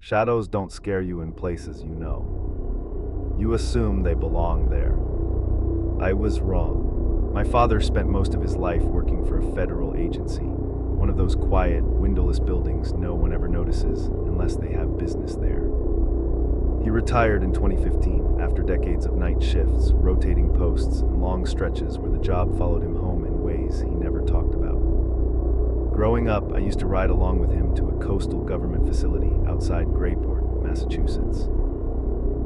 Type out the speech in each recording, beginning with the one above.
Shadows don't scare you in places you know. You assume they belong there. I was wrong. My father spent most of his life working for a federal agency, one of those quiet, windowless buildings no one ever notices unless they have business there. He retired in 2015 after decades of night shifts, rotating posts, and long stretches where the job followed him home in ways he never talked about. Growing up, I used to ride along with him to a coastal government facility outside Grayport, Massachusetts.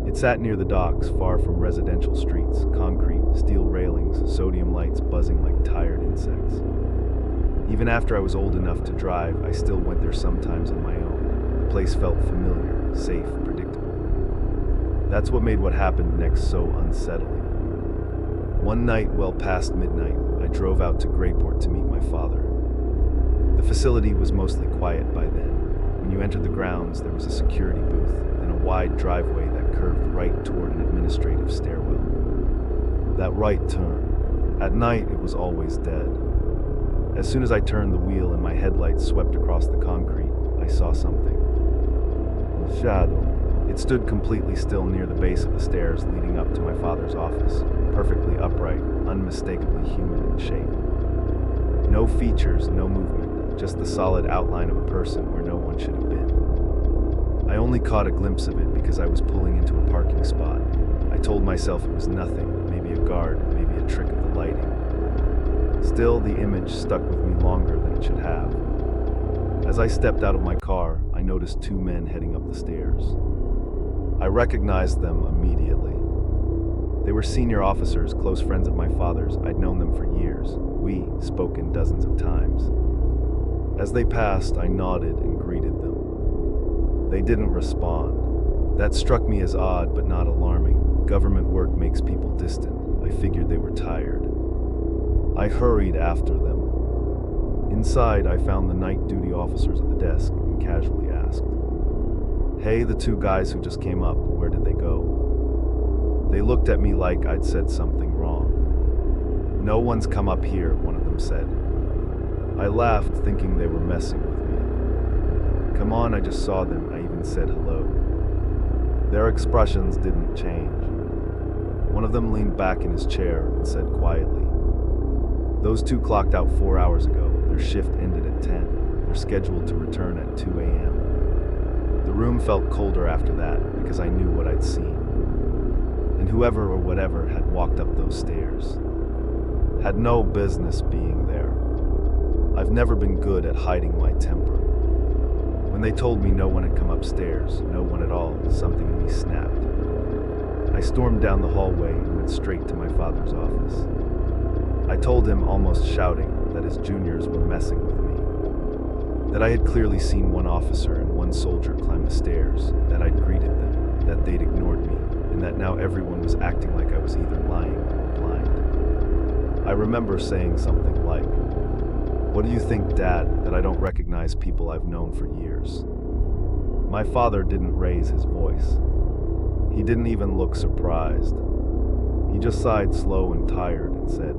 It sat near the docks, far from residential streets, concrete, steel railings, sodium lights buzzing like tired insects. Even after I was old enough to drive, I still went there sometimes on my own. The place felt familiar, safe, predictable. That's what made what happened next so unsettling. One night, well past midnight, I drove out to Grayport to meet my father. The facility was mostly quiet by then. When you entered the grounds, there was a security booth, then a wide driveway that curved right toward an administrative stairwell. That right turn. At night, it was always dead. As soon as I turned the wheel and my headlights swept across the concrete, I saw something. A shadow. It stood completely still near the base of the stairs leading up to my father's office, perfectly upright, unmistakably human in shape. No features, no movement, just the solid outline of a person where no one should have been. I only caught a glimpse of it because I was pulling into a parking spot. I told myself it was nothing, maybe a guard, maybe a trick of the lighting. Still, the image stuck with me longer than it should have. As I stepped out of my car, I noticed two men heading up the stairs. I recognized them immediately. They were senior officers, close friends of my father's. I'd known them for years. We spoken dozens of times. As they passed, I nodded and greeted them. They didn't respond. That struck me as odd, but not alarming. Government work makes people distant. I figured they were tired. I hurried after them. Inside, I found the night duty officers at the desk and casually asked, "Hey, the two guys who just came up, where did they go?" They looked at me like I'd said something wrong. "No one's come up here," one of them said. I laughed, thinking they were messing with me. "Come on, I just saw them," I even said hello. Their expressions didn't change. One of them leaned back in his chair and said quietly, "Those two clocked out 4 hours ago. Their shift ended at 10. They're scheduled to return at 2 a.m. The room felt colder after that because I knew what I'd seen. And whoever or whatever had walked up those stairs had no business being there. I've never been good at hiding my temper. When they told me no one had come upstairs, no one at all, something in me snapped. I stormed down the hallway and went straight to my father's office. I told him, almost shouting, that his juniors were messing with me. That I had clearly seen one officer and one soldier climb the stairs, that I'd greeted them, that they'd ignored me, and that now everyone was acting like I was either lying or blind. I remember saying something like, "What do you think, Dad, that I don't recognize people I've known for years?" My father didn't raise his voice. He didn't even look surprised. He just sighed slow and tired and said,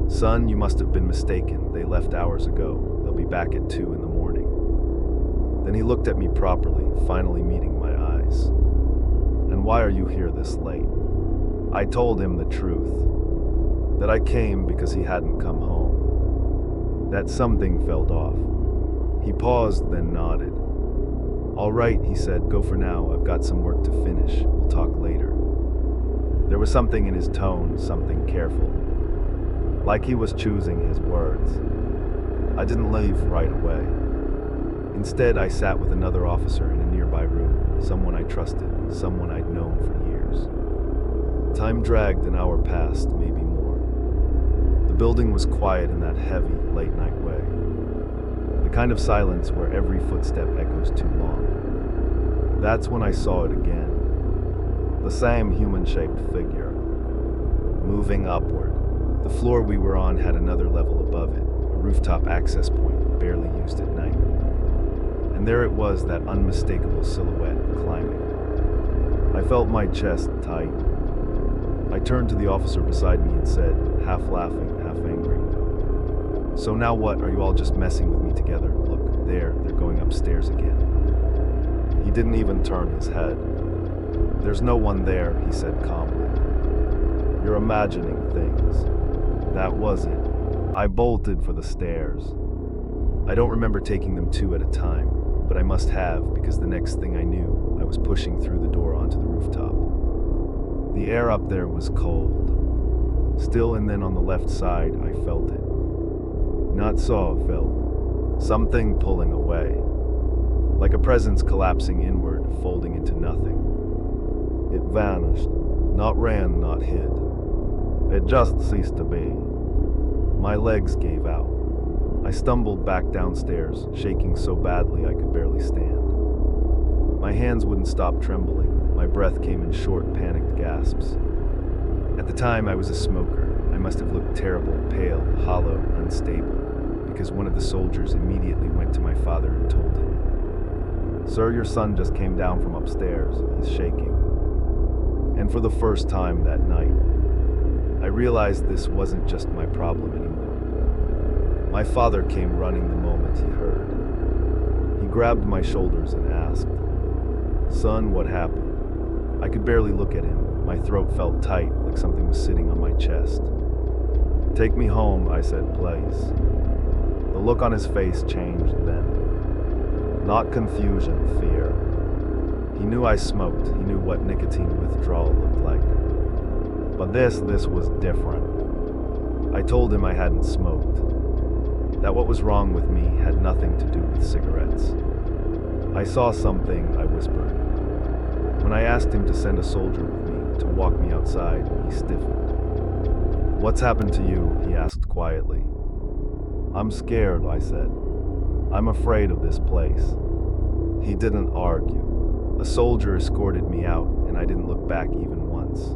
"Son, you must have been mistaken. They left hours ago. They'll be back at 2 in the morning." Then he looked at me properly, finally meeting my eyes. "And why are you here this late?" I told him the truth. That I came because he hadn't come home. That something felt off. He paused, then nodded. "All right," he said, "go for now. I've got some work to finish. We'll talk later." There was something in his tone, something careful. Like he was choosing his words. I didn't leave right away. Instead, I sat with another officer in a nearby room, someone I trusted, someone I'd known for years. Time dragged, an hour passed, maybe more. The building was quiet in that heavy, late-night way. The kind of silence where every footstep echoes too long. That's when I saw it again. The same human-shaped figure, moving upward. The floor we were on had another level above it, a rooftop access point barely used at night. And there it was, that unmistakable silhouette climbing. I felt my chest tight. I turned to the officer beside me and said, half laughing, half angry, "So now what? Are you all just messing with me together? Look, they're going upstairs again." He didn't even turn his head. "There's no one there," he said calmly. "You're imagining things." That was it. I bolted for the stairs. I don't remember taking them two at a time, but I must have, because the next thing I knew, I was pushing through the door onto the rooftop. The air up there was cold. Still, and then on the left side, I felt it. Not saw, felt. Something pulling away. Like a presence collapsing inward, folding into nothing. It vanished. Not ran, not hid. It just ceased to be. My legs gave out. I stumbled back downstairs, shaking so badly I could barely stand. My hands wouldn't stop trembling. My breath came in short, panicked gasps. At the time, I was a smoker. I must have looked terrible, pale, hollow, unstable, because one of the soldiers immediately went to my father and told him, "Sir, your son just came down from upstairs. He's shaking." And for the first time that night, I realized this wasn't just my problem anymore. My father came running the moment he heard. He grabbed my shoulders and asked, "Son, what happened?" I could barely look at him. My throat felt tight, like something was sitting on my chest. "Take me home," I said, "please." The look on his face changed then. Not confusion, fear. He knew I smoked. He knew what nicotine withdrawal looked like. But this was different. I told him I hadn't smoked. That what was wrong with me had nothing to do with cigarettes. "I saw something," I whispered. When I asked him to send a soldier with me to walk me outside, he stiffened. "What's happened to you?" he asked quietly. "I'm scared," I said. "I'm afraid of this place." He didn't argue. A soldier escorted me out, and I didn't look back even once.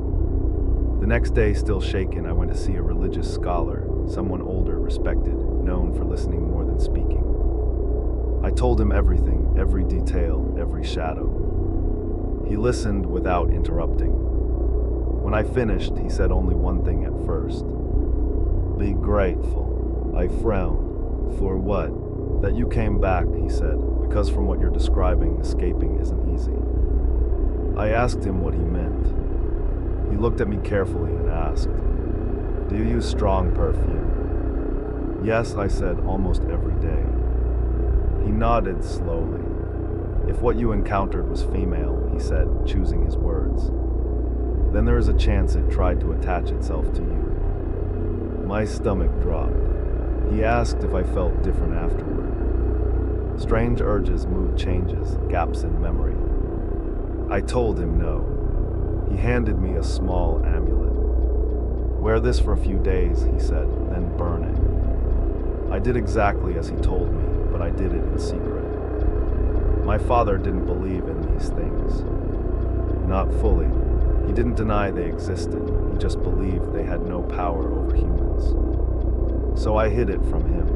The next day, still shaken, I went to see a religious scholar, someone older, respected, known for listening more than speaking. I told him everything, every detail, every shadow. He listened without interrupting. When I finished, he said only one thing at first. "Be grateful." I frowned. "For what?" "That you came back," he said, "because from what you're describing, escaping isn't easy." I asked him what he meant. He looked at me carefully and asked, "Do you use strong perfume?" "Yes," I said, "almost every day." He nodded slowly. "If what you encountered was female," he said, choosing his words, "then there is a chance it tried to attach itself to you." My stomach dropped. He asked if I felt different afterward. Strange urges, mood changes, gaps in memory. I told him no. He handed me a small amulet. "Wear this for a few days," he said, "then burn it." I did exactly as he told me, but I did it in secret. My father didn't believe in these things. Not fully. He didn't deny they existed. He just believed they had no power over humans. So I hid it from him.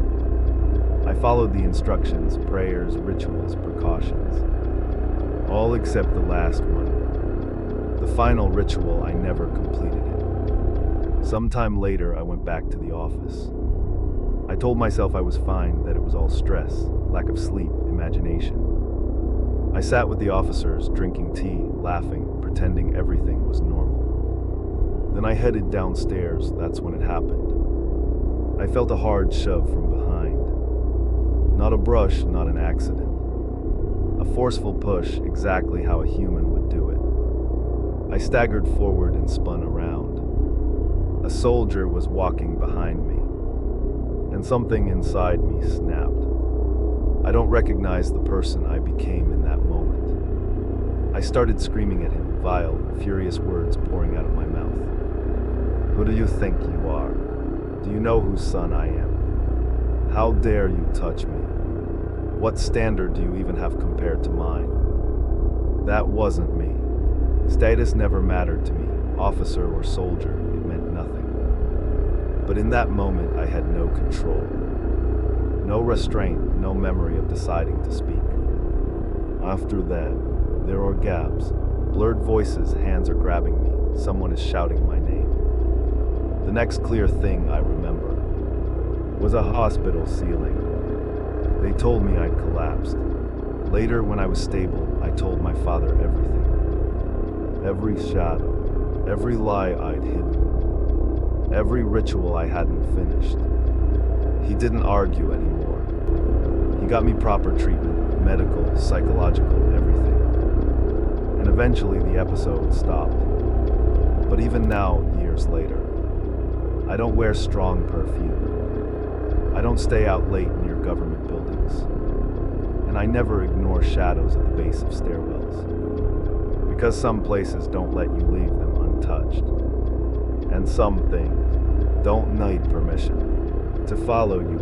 I followed the instructions, prayers, rituals, precautions. All except the last one. The final ritual, I never completed it. Sometime later, I went back to the office. I told myself I was fine, that it was all stress, lack of sleep, imagination. I sat with the officers, drinking tea, laughing, pretending everything was normal. Then I headed downstairs. That's when it happened. I felt a hard shove from behind. Not a brush, not an accident. A forceful push, exactly how a human would do it. I staggered forward and spun around. A soldier was walking behind me, and something inside me snapped. I don't recognize the person I became in that moment. I started screaming at him, vile, furious words pouring out of my mouth. "Who do you think you are? Do you know whose son I am? How dare you touch me? What standard do you even have compared to mine?" That wasn't me. Status never mattered to me, officer or soldier, it meant nothing. But in that moment, I had no control. No restraint, no memory of deciding to speak. After that, there are gaps, blurred voices, hands are grabbing me, someone is shouting my name. The next clear thing I remember was a hospital ceiling. They told me I'd collapsed. Later, when I was stable, I told my father everything. Every shadow, every lie I'd hidden, every ritual I hadn't finished. He didn't argue anymore. He got me proper treatment, medical, psychological, everything. And eventually the episode stopped. But even now, years later, I don't wear strong perfume. I don't stay out late near government buildings. And I never ignore shadows at the base of stairwells. Because some places don't let you leave them untouched. And some things don't need permission to follow you